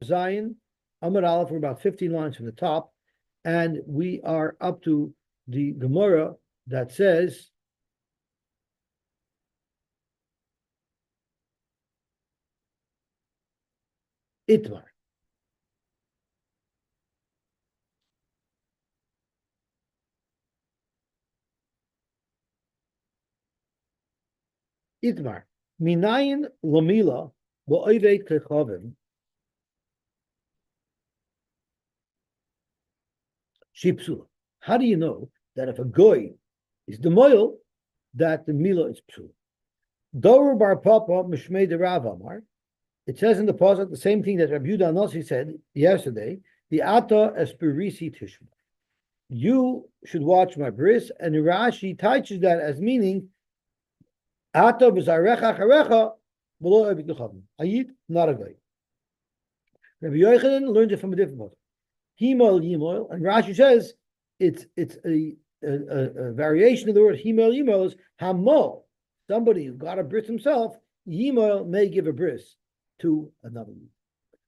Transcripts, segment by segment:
Zion, Amud Aleph, we're about 15 lines from the top, and we are up to the Gemara that says, Itmar. Itmar. Minayin Lomila, Bo'oivei Kechavim, Shipsula. How do you know that if a goy is the moil, that the mila is psula? Doru bar papa mishmei de Rav Amar. It says in the pasuk the same thing that Rabbi Yehuda Nasi said yesterday. The ata espirisi tishma. You should watch my bris, and Rashi teaches that as meaning ata b'zarecha charecha below ebikachavim. Ayid, not a guy. Rabbi Yochanan learned it from a different pasuk. Himol yimol, and Rashi says it's a variation of the word himol yimol is hamol. Somebody who got a bris himself, yimol may give a bris to another.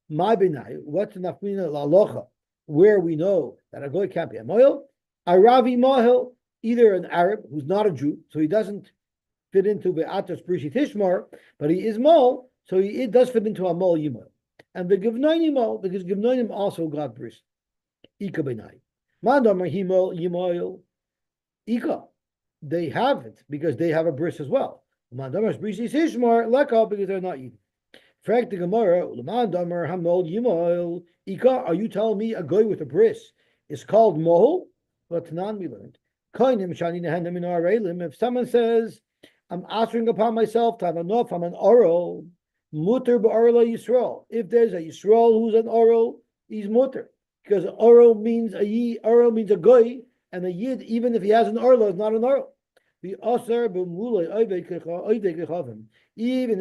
My benai, what's enough meaning lalocha, where we know that a goy can't be a moil, Aravi mohel, either an Arab who's not a Jew, so he doesn't fit into the atas brishi tishmar, but he is mol, so it does fit into a mol yimol. And the givnoinim mol, because givnoinim also got bris. Ika benai. Mandamar himol yimoil. Ika. They have it because they have a bris as well. Mandamar brishi tishmar leka because they're not eating. Frag the Gemara, Mandamar hamol yimoil. Ika, are you telling me a guy with a bris is called mohol? But Tanan we learned. If someone says, I'm answering upon myself to have enough, I'm an oral, mutter ba'orla Yisrael. If there's a Yisrael who's an oral, he's mutter. Because oral means a guy, and a yid, even if he has an orla, is not an oral. Even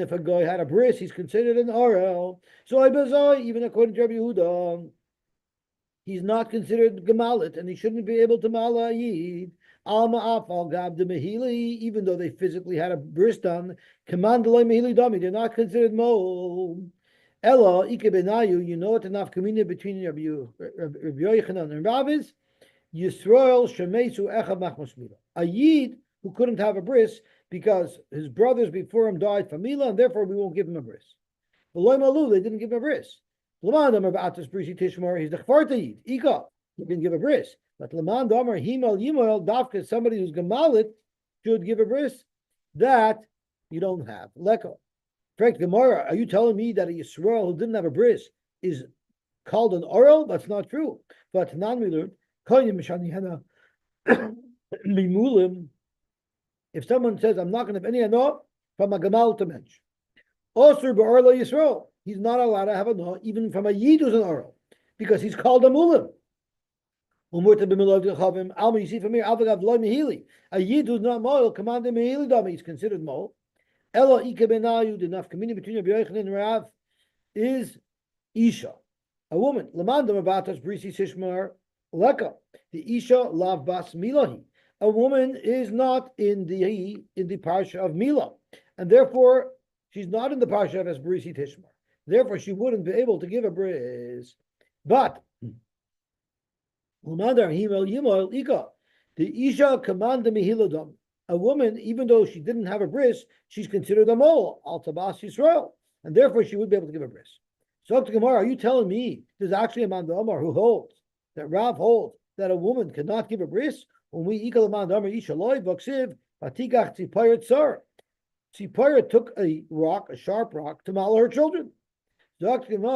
if a guy had a bris, he's considered an oral. So even according to Rabbi Yehuda, he's not considered gemalit, and he shouldn't be able to mala yid. Alma afal gab de mehili, even though they physically had a bris done, command the mehili dami, they're not considered mo. Ella ike benayu, you know what enough communion between Rabbi Yochanan and Rav is? Yisrael shemesu echav machmas mila. A yid who couldn't have a bris because his brothers before him died from mila, and therefore we won't give him a bris. V'loy malu, they didn't give him a bris. Laman Damar Ba'atas Brisi Tishmar, he's the Chvarta Yid. Ika, he can give a bris. But Laman Damar Himal Yimal Dafka, somebody who's Gemalit should give a bris. That you don't have. Leko. Frank Gemara, are you telling me that a Yisrael who didn't have a bris is called an oral? That's not true. But Nan we learned, if someone says, I'm not going to have any anah from a Gamal to mensch. Osur Ba'orla Yisrael. He's not allowed to have a no, even from a yid who's an oral, because he's called a mulim. You see from here, a yid who's not moil, command him mehili dami. He's considered moil. Ella ike benayu, the enough communion between Rabbi Yochanan and Rav is isha, a woman. Lamandam abatas brisi sishmar leka. The isha lav bas milahi. A woman is not in the parsha of Mila, and therefore she's not in the parsha of Esbrisi Tishmar. Therefore, she wouldn't be able to give a bris. But the Isha command the Mihilodam. A woman, even though she didn't have a bris, she's considered a mole, al tabas Yisrael, and therefore she would be able to give a bris. So to Gemara, are you telling me there's actually a Mandamar who holds that Rav holds that a woman cannot give a bris? When we ikal Mandamar Isha loy vaksiv patigach tzipayat sar. Tzipayat took a rock, a sharp rock, to mal her children. Don't read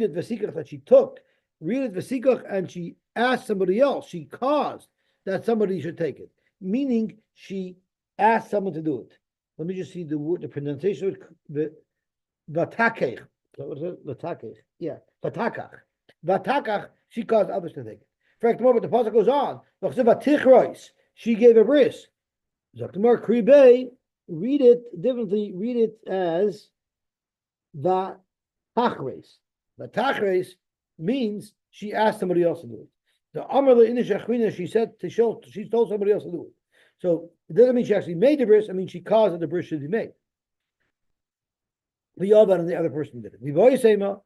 it vesikach that she took. Read it vesikach and she asked somebody else. She caused that somebody should take it. Meaning she asked someone to do it. Let me just see the word, the pronunciation. Vatakech. What is it? Vatakech. Yeah. Vatakach. Vatakach. She caused others to take it. In fact, more, but the pasuk goes on. She gave a bris. Zaktamar Kribe. Read it differently. Read it as the tachres. The tachres means she asked somebody else to do it. The Amar le'inish she said to show, she told somebody else to do it. So it doesn't mean she actually made the bris. I mean she caused that the bris should be made. V'yavad, and the other person did it. V'voyisema,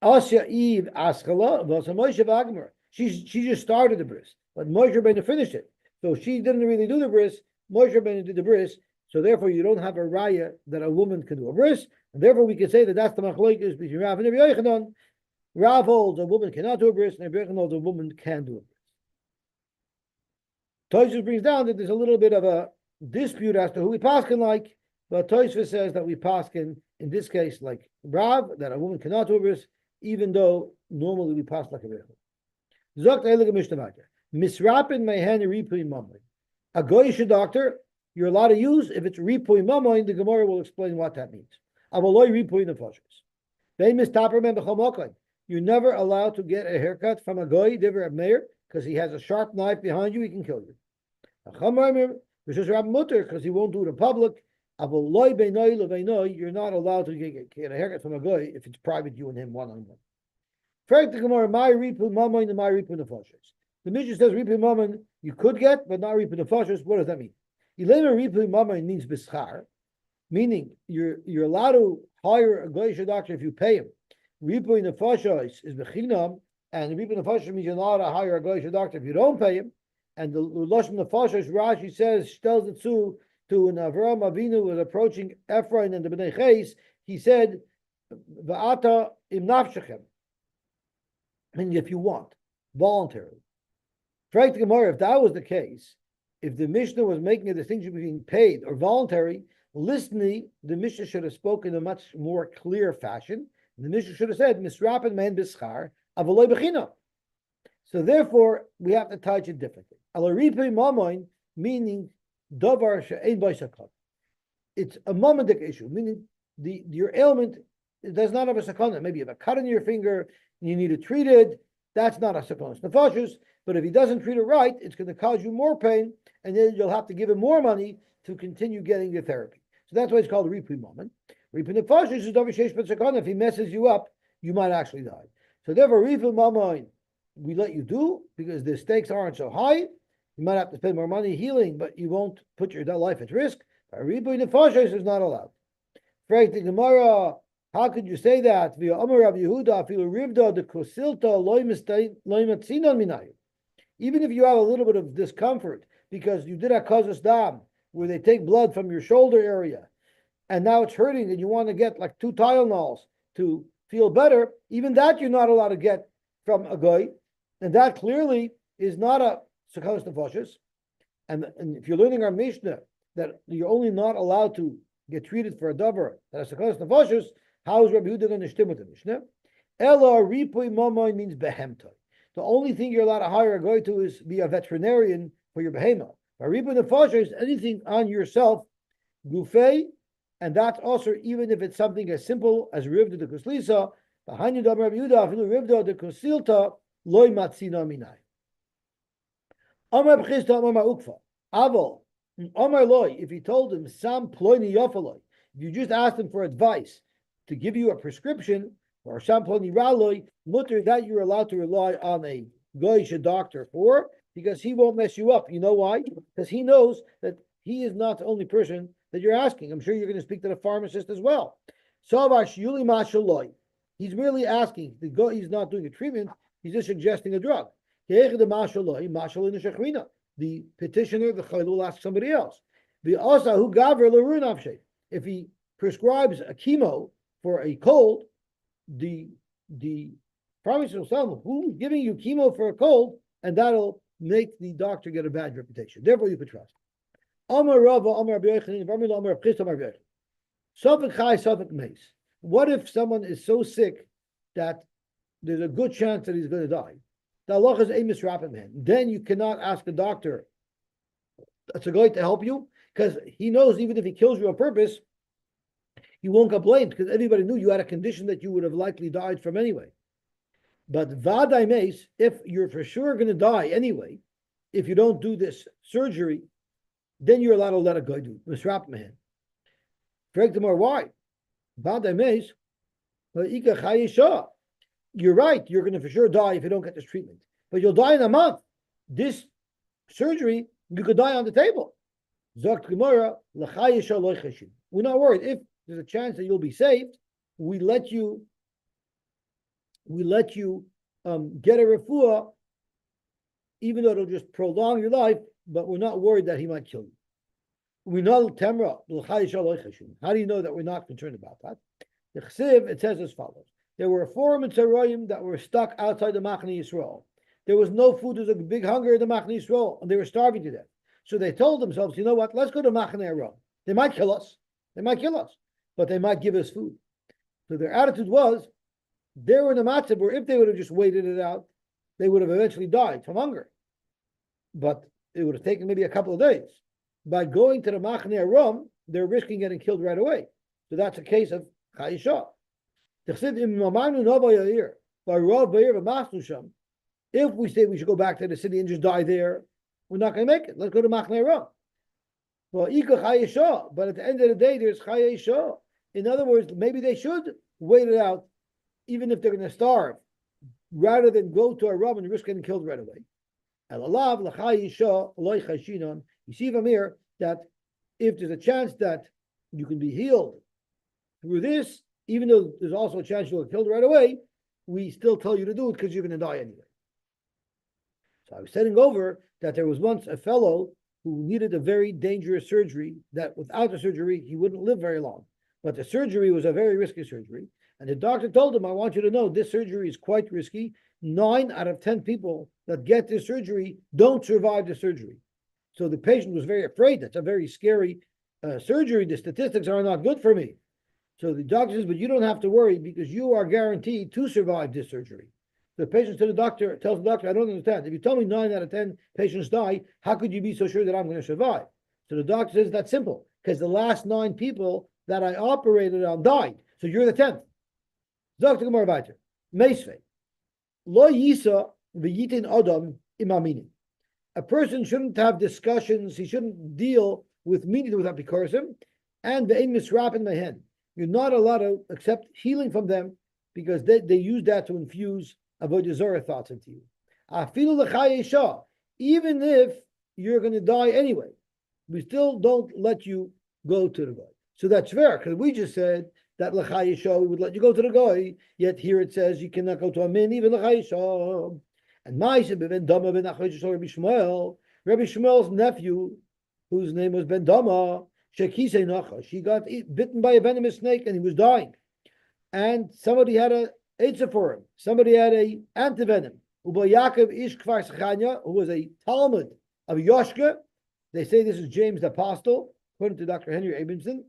Asya Eve Askala, V'asa Moshe V'agmar. She just started the bris, but Moshe Rabbeinu finished it. So she didn't really do the bris. Moshe Rabbeinu did the bris. So therefore, you don't have a raya that a woman can do a bris, and therefore we can say that that's the machlokes between Rav and Rabbi Yochanan. Rav holds a woman cannot do a bris, and Rabbi Yochanan holds a woman can do a bris. Tosfos brings down that there's a little bit of a dispute as to who we paskin like, but Tosfos says that we paskin in this case like Rav, that a woman cannot do a bris, even though normally we pass like a Rabbi Yochanan. Zokt Eilige Mishnah Misrapin mehen ripui mamoin. A goyish doctor, you're allowed to use if it's ripui mamoin. The Gemara will explain what that means. Avaloi ripui nefashos. Famous taperman b'chomokain. You're never allowed to get a haircut from a goy, diver of mayor, because he has a sharp knife behind you. He can kill you. A chamarmir v'shus rab mutter, because he won't do it in public. Avaloi beinoi leveinoi. You're not allowed to get a haircut from a goy if it's private, you and him one on one. Fact the Gemara, my ripui mamoin and my ripui nefashos. The Mishnah says ripui mammon you could get, but not ripui nefashos. What does that mean? Ilema ripui mammon means bischar, meaning you're allowed to hire a goyish doctor if you pay him. Ripui nefashos is bechinam, and ripui nefashos means you're not allowed to hire a goyish doctor if you don't pay him. And the lashon nefashos, Rashi says, tells it to when Avraham Avinu was approaching Ephraim and the Bnei Ches, he said, "Va'ata im nafshechem," meaning if you want, voluntarily. Frank the Gemara, if that was the case, if the Mishnah was making a distinction between paid or voluntary, listening, the Mishnah should have spoken in a much more clear fashion. The Mishnah should have said, "Misrapen man bischar avaloi bechina." So therefore, we have to touch it differently. Alaripi mamoin, meaning davar she'ein b'sakon. It's a momentic issue, meaning your ailment does not have a sakana. Maybe you have a cut in your finger and you need to treat it. That's not a sakana nefashos. But if he doesn't treat it right, it's going to cause you more pain, and then you'll have to give him more money to continue getting your therapy. So that's why it's called a ripui moment. Ripui nefashos is davar sheish b'sakana. If he messes you up, you might actually die. So therefore, ripui moment we let you do because the stakes aren't so high. You might have to spend more money healing, but you won't put your life at risk. But ripui nefashos is not allowed. Frank the Gemara, how could you say that? Via Amar Rav Yehuda, filo rivda de kosilta loy matzinon minayu. Even if you have a little bit of discomfort because you did a kazas dam, where they take blood from your shoulder area, and now it's hurting, and you want to get like 2 Tylenols to feel better, even that you're not allowed to get from a goy, and that clearly is not a sakanos nefashos. And if you're learning our Mishnah that you're only not allowed to get treated for a davar that is sakanos nefashos, how is Rabbi Yehuda going to stem with the Mishnah? Ela ripui mamoin means behemtoi. The only thing you're allowed to hire a goy to is be a veterinarian for your behemoth. Ripui nefashos is anything on yourself, gufei, and that's also even if it's something as simple as rivda de kuslisa. Behind you, Rabbi Yehuda, afilu rivda de kusilta loy matzina minai. Amar b'chista amar ukfa avol amar loy. If he told him sam ploini yofaloi, if you just asked him for advice to give you a prescription, or Shamploni Raloi, mutter that you're allowed to rely on a goyish doctor for, because he won't mess you up. You know why? Because he knows that he is not the only person that you're asking. I'm sure you're going to speak to the pharmacist as well. Savash Yuli Mashaloi. He's merely asking. He's not doing a treatment, he's just suggesting a drug. The petitioner, the chayil, will ask somebody else. If he prescribes a chemo for a cold, the pharmacist will tell him who's giving you chemo for a cold, and that'll make the doctor get a bad reputation. Therefore, you could trust. What if someone is so sick that there's a good chance that he's going to die? The Allah is a misrapim him. Then you cannot ask a doctor that's a guy to help you, because he knows even if he kills you on purpose, you won't complain because everybody knew you had a condition that you would have likely died from anyway. But vaday meis, if you're for sure going to die anyway, if you don't do this surgery, then you're allowed to let a guy do misrapim him. Correct them, or why? Vaday meis, you're right. You're going to for sure die if you don't get this treatment, but you'll die in a month. This surgery, you could die on the table. Zok Gemara, we're not worried. If there's a chance that you'll be saved, we let you get a refuah, even though it'll just prolong your life, but we're not worried that he might kill you. We know Temra. How do you know that we're not concerned about that? The Chsiv, it says as follows. There were 4 Mitzrayim that were stuck outside the Machne Yisrael. There was no food. There was a big hunger in the Machne Yisrael, and they were starving to death. So they told themselves, you know what? Let's go to Machne Aram. They might kill us. But they might give us food. So their attitude was, they were in a matzav where if they would have just waited it out, they would have eventually died from hunger. But it would have taken maybe a couple of days. By going to the Machne Aram, they're risking getting killed right away. So that's a case of Chayisha. If we say we should go back to the city and just die there, we're not going to make it. Let's go to Machne Aram. Well, but at the end of the day, there's Chayisha. In other words, maybe they should wait it out, even if they're going to starve, rather than go to Aram and risk getting killed right away. You see from here that if there's a chance that you can be healed through this, even though there's also a chance you'll get killed right away, we still tell you to do it because you're going to die anyway. So I was setting over that there was once a fellow who needed a very dangerous surgery, that without the surgery, he wouldn't live very long. But the surgery was a very risky surgery. And the doctor told him, I want you to know this surgery is quite risky. 9 out of 10 people that get this surgery don't survive the surgery. So the patient was very afraid. That's a very scary surgery. The statistics are not good for me. So the doctor says, but you don't have to worry because you are guaranteed to survive this surgery. The patient tells the doctor, I don't understand. If you tell me 9 out of 10 patients die, how could you be so sure that I'm going to survive? So the doctor says, that's simple, because the last 9 people that I operated on died. So you're the 10th. Dr. Gemara weiter. Meisvei. Lo yisa v'yitin adam imaminin. A person shouldn't have discussions. He shouldn't deal with meaning without bikorasim, and ve'ein misrapin mehen. You're not allowed to accept healing from them because they use that to infuse Avoda Zara thoughts into you. Afilu l'chayesha. Even if you're going to die anyway, we still don't let you go to the goy. So that's fair, because we just said that l'chayesha, we would let you go to the goy, yet here it says you cannot go to a min, even l'chayesha. And Ma'aseh ben Dama ben Achayesha Rabbi Shmuel's nephew, whose name was Ben Dama, Shekisei Nachash, he got bitten by a venomous snake and he was dying. And somebody had a Eitzah for him. Somebody had a antivenom. Uba Yaakov Ish Kfar Sechanya, who was a Talmud of Yoshka. They say this is James the Apostle, according to Dr. Henry Abramson.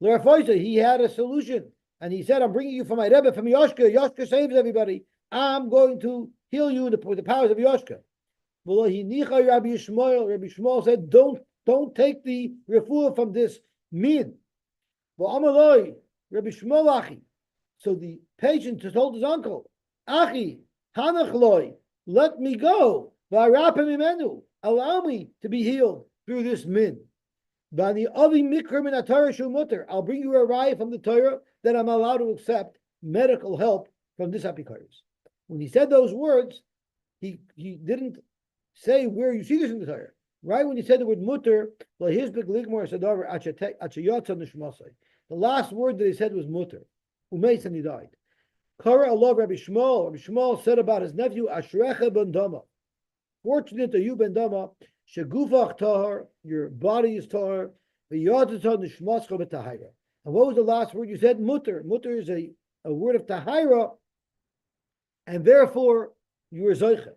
L'Rafoisa, he had a solution. And he said, I'm bringing you from my Rebbe, from Yoshka. Yoshka saves everybody. I'm going to heal you with the powers of Yoshka. Rabbi Shmuel said, don't take the refuah from this min. Rabbi Shmuel Achi. So the patient told his uncle, Achi, Hanach loy, let me go. Allow me to be healed through this min. I'll bring you a raya from the Torah that I'm allowed to accept medical help from this apikoros. When he said those words, he didn't say where you see this in the Torah. Right when he said the word mutter, the last word that he said was mutter. Umeis, and he died. Kara Allah Rabbi Shmuel. Rabbi Shmuel said about his nephew, Ashrecha ben Dama. Fortunate are you, Ben Dama, Shegufach tahar, your body is tahar, v'yadata nishmascha b'tahira. And what was the last word you said? Mutter. Mutter is a word of tahira, and therefore you were zoicha.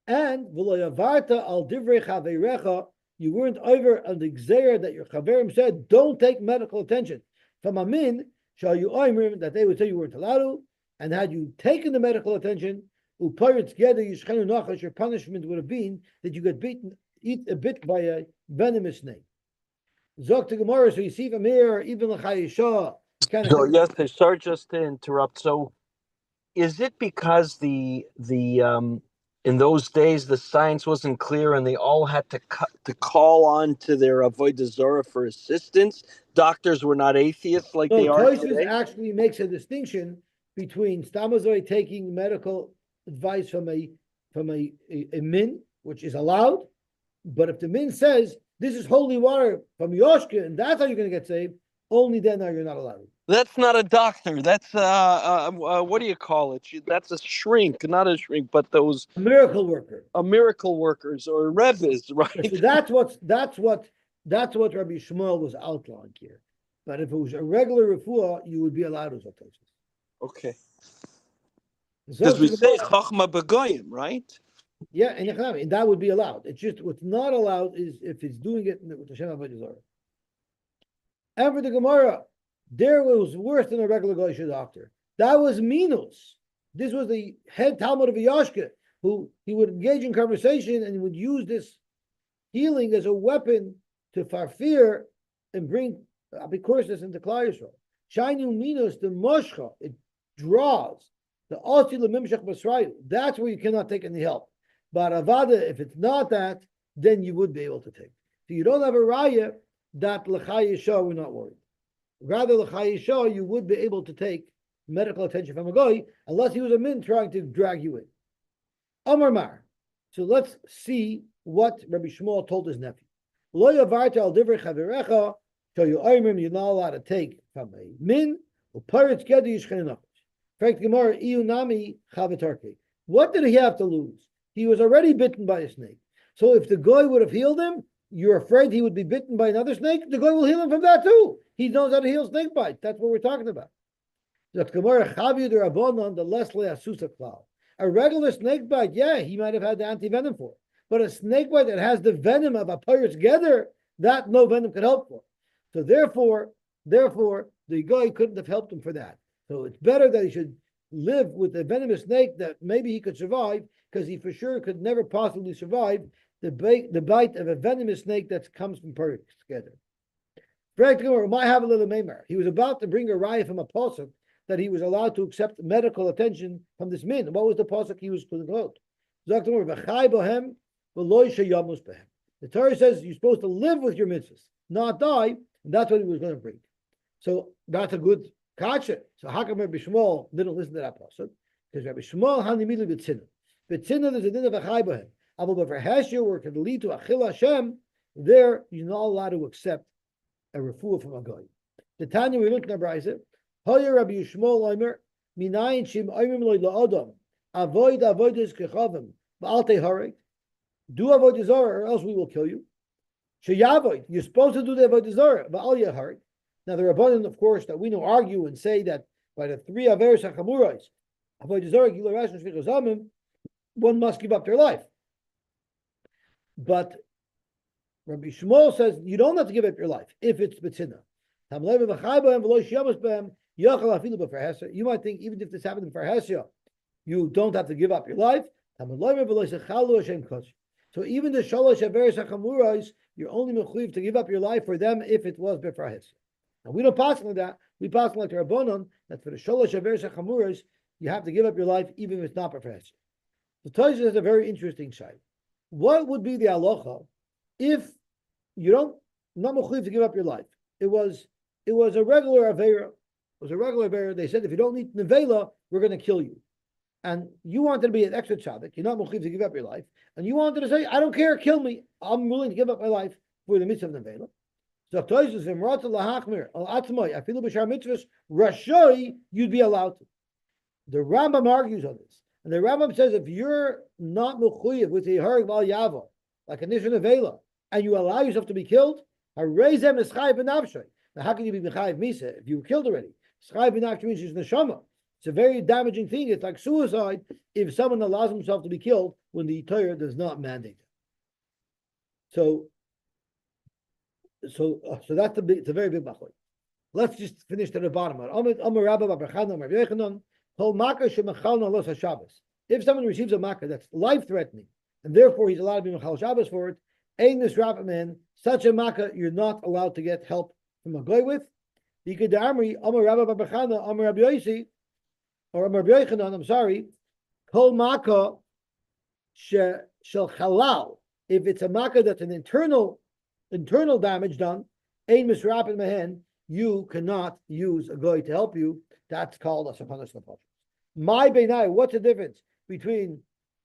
And v'loyavarta al divrei chaveirecha, you weren't over on the gzeira that your chaverim said, don't take medical attention. From amin, shall you oimrim, that they would say you weren't allowed to, and had you taken the medical attention, upayr together, yishchenu nachash, your punishment would have been that you got bit by a venomous snake. Zok to Gemara, so you see from here, even l'chayisha. So yes, sorry, just to interrupt. So, is it because the in those days the science wasn't clear and they all had to call on to their Avoda Zara for assistance? Doctors were not atheists like they are today. Actually makes a distinction between stamazoi taking medical advice from a min, which is allowed, but if the min says this is holy water from Yoshka and that's how you're going to get saved, only then are you not allowed. That's not a doctor. That's what do you call it? That's a shrink, not a shrink, but those A miracle worker. miracle workers or rebbes, right? So that's what Rabbi Shmuel was outlining here. But if it was a regular refuah, you would be allowed to take. Okay. So Because we say chachma begoyim, right? yeah, and that would be allowed. It's just what's not allowed is if it's doing it with Hashem Avodah Zara. And for the Gemara, there was worse than a regular Goyish doctor. That was Minos. This was the head Talmud of Yashka, who he would engage in conversation and would use this healing as a weapon to farfir and bring apikursis into Klal Yisrael. Shainu Minos, the moshcha, it draws the oti lemimshach basrayu. That's where you cannot take any help. But Avoda, if it's not that, then you would be able to take. So you don't have a raya that l'chai yisha, we're not worried. Rather, l'chai yisha, you would be able to take medical attention from a guy, unless he was a min trying to drag you in. Amar Mar. So let's see what Rabbi Shmuel told his nephew. Lo yavarta al divrei chaverecha, so you're not allowed to take from a min, or pirates gedi yishchenach. Fact Gemara, iu nami chavetarke. What did he have to lose? He was already bitten by a snake. So if the guy would have healed him, you're afraid he would be bitten by another snake? The guy will heal him from that too. He knows how to heal snake bites. That's what we're talking about. A regular snake bite, yeah, he might have had the anti-venom for it. But a snake bite that has the venom of a pirate's gather, that no venom could help for. So therefore, the guy couldn't have helped him for that. So it's better that he should live with a venomous snake that maybe he could survive, because he for sure could never possibly survive the bite of a venomous snake that comes from pirates' gather. He was about to bring a raya from a pasuk that he was allowed to accept medical attention from this min. What was the pasuk he was going to quote? The Torah says you're supposed to live with your mitzvahs, not die, and that's what he was going to bring. So that's a good kacha. So how come Rabbi Shmuel didn't listen to that pasuk? Because Rabbi Shmuel hanimili b'tzinah. B'tzinah there's a din of a chai b'hem. But for hesher, where it could lead to achil Hashem, there you're not allowed to accept a refuah from a guy. The Tanya we looked at Brayse. Hoyer Rabbi Yishmael Omer minayin shim oimim loy laadam avoid avodas kechavim ba'alte harek. Do avodah zara or else we will kill you. Sheyavoid, you're supposed to do the avodah zara ba'al yaharek. Now the Rabbanan, of course, that we know argue and say that by the three averes hachamurais, avodah zara, gila rash, and shvichas hamim, one must give up their life. But Rabbi Shmuel says you don't have to give up your life if it's betzina. You might think even if this happened in Farhasya, you don't have to give up your life. So even the Shalosh Averes HaChamurais, you're only mechuyev to give up your life for them if it was Befarhasya. Now we don't pass like that. We pass like the Rabbanon that for the Shalosh Averes HaChamurais, you have to give up your life even if it's not Befarhasya. The Torah has a very interesting side. What would be the halacha if you not mechuyev to give up your life? It was a regular avera. It was a regular avera. They said if you don't eat nevela, we're going to kill you. And you wanted to be an extra tzaddik. You're not mechuyev to give up your life, and you wanted to say, I don't care, kill me. I'm willing to give up my life for the mitzvah of nevela. So Toyzus v'mrata lahachmir al atzmai afilu b'shar mitzvahs rashoi, you'd be allowed to. The Rambam argues on this, and the Rambam says if you're not mechuyev with the harag val yava, like a nishon nevela, and you allow yourself to be killed, harezem is chayiv b'nafshay. Now, how can you be mechayiv misa if you were killed already? Chayiv b'nafshay means she's neshama. It's a very damaging thing. It's like suicide if someone allows himself to be killed when the Torah does not mandate it. So that's it's a very big machlok. Let's just finish to the bottom. If someone receives a makkah that's life-threatening, and therefore he's allowed to be mechal Shabbos for it, ain't this man, such a makkah you're not allowed to get help from a guy with. Or Amar Yochanan, I'm sorry, Kol Makkah Shel Chalal. If it's a makkah that's an internal damage done, Ein Misrapin Mehen, you cannot use a guy to help you. That's called a Sapanas Napash. My Beinai, what's the difference between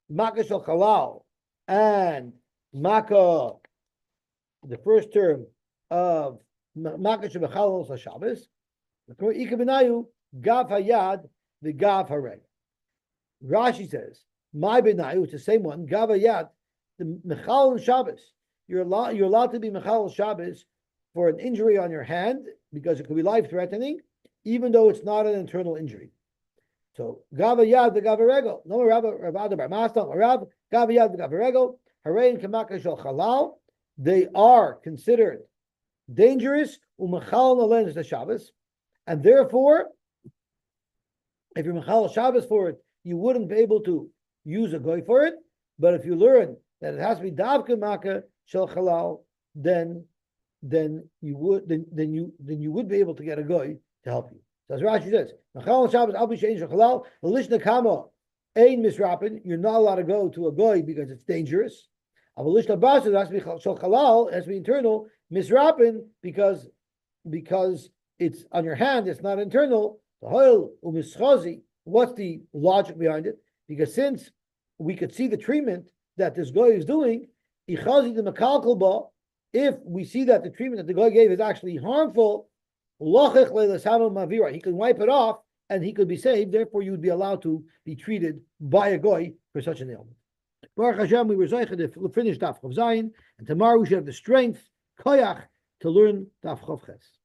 Makkah Shel Chalal and Makkah, the first term of Makkah Shel Chalal Shabbos? Ikabenayu gav hayad the gav hareg. Rashi says, my benayu, it's the same one, gav hayad, the mechal and Shabbos. You're allowed to be mechal Shabbos for an injury on your hand because it could be life threatening, even though it's not an internal injury. So gava yad the gava regel. No Rabbi bar Mastam Rab gava yad the gava regel. Harayin kamaka shel halal. They are considered dangerous. Umachal nalen the Shabbos, and therefore, if you're machal Shabbos for it, you wouldn't be able to use a goy for it. But if you learn that it has to be davka maka shel halal, then you would be able to get a goy to help you. So as Rashi says, machal Shabbos al b'shein shel halal l'lishna kama ein misrapin. You're not allowed to go to a goy because it's dangerous. Aval lishna basa it has to be shel halal, it has to be internal misrapin because it's on your hand, it's not internal. The hoil umischazi. What's the logic behind it? Because since we could see the treatment that this guy is doing, ichazi the makalkalba. If we see that the treatment that the guy gave is actually harmful, he can wipe it off and he could be saved. Therefore, you would be allowed to be treated by a guy for such an ailment. Baruch Hashem, we were zeicha to finish Daf Chav Zayin, and tomorrow we should have the strength, koyach, to learn Daf Chav Ches.